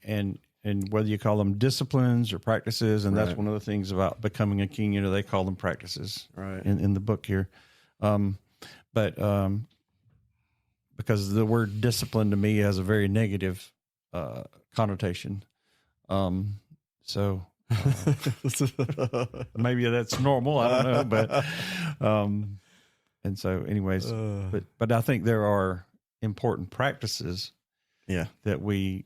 and whether you call them disciplines or practices, and that's Right. one of the things about becoming a king. They call them practices, Right. in the book here. But because the word discipline to me has a very negative connotation. So maybe that's normal. I don't know, but and so, anyways, but I think there are important practices, that we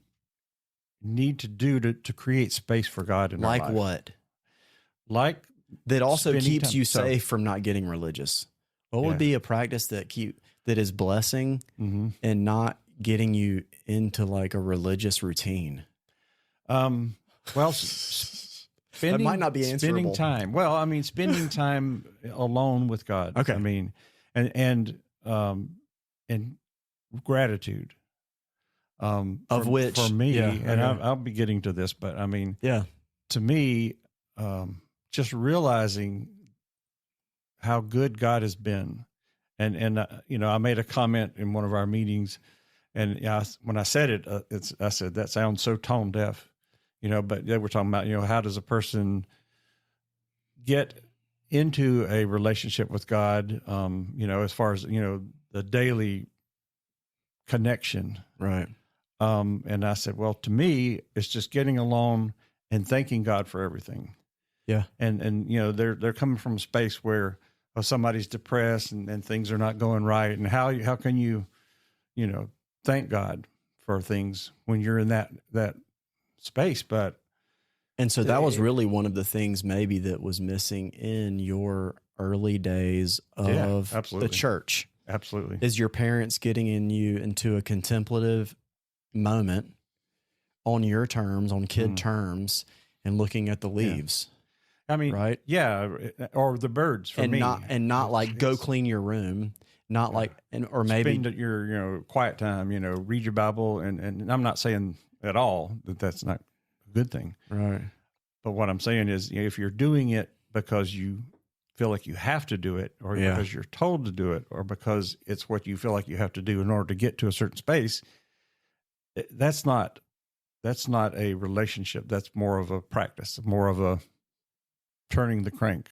need to do to create space for God in our Like life. what? Like That also spending keeps time- you so- safe from not getting religious. What Yeah. would be a practice that is blessing and not getting you into like a religious routine? Well, That might not be answerable. Spending time. Well, I mean, spending time alone with God. Okay. I mean, and gratitude. Of which, for me, yeah, and okay. I'll be getting to this, but I mean, Yeah. to me, just realizing how good God has been, and I made a comment in one of our meetings, and when I said it, I said that sounds so tone deaf, but they were talking about how does a person get into a relationship with God, as far as the daily connection, Right. and I said, well, to me, it's just getting alone and thanking God for everything. Yeah. And they're coming from a space where somebody's depressed and things are not going right, and how can you thank God for things when you're in that space? And so that was really one of the things maybe that was missing in your early days of absolutely. the church. Absolutely. Is your parents getting you into a contemplative moment on your terms, on kid terms, and looking at the leaves. I mean, right? Yeah, or the birds for me. Not like go clean your room, not like, or maybe spend your quiet time, read your Bible, and I'm not saying at all that that's not a good thing. Right. But what I'm saying is, if you're doing it because you feel like you have to do it, or because you're told to do it, or because it's what you feel like you have to do in order to get to a certain space, that's not a relationship. That's more of a practice, more of a turning the crank.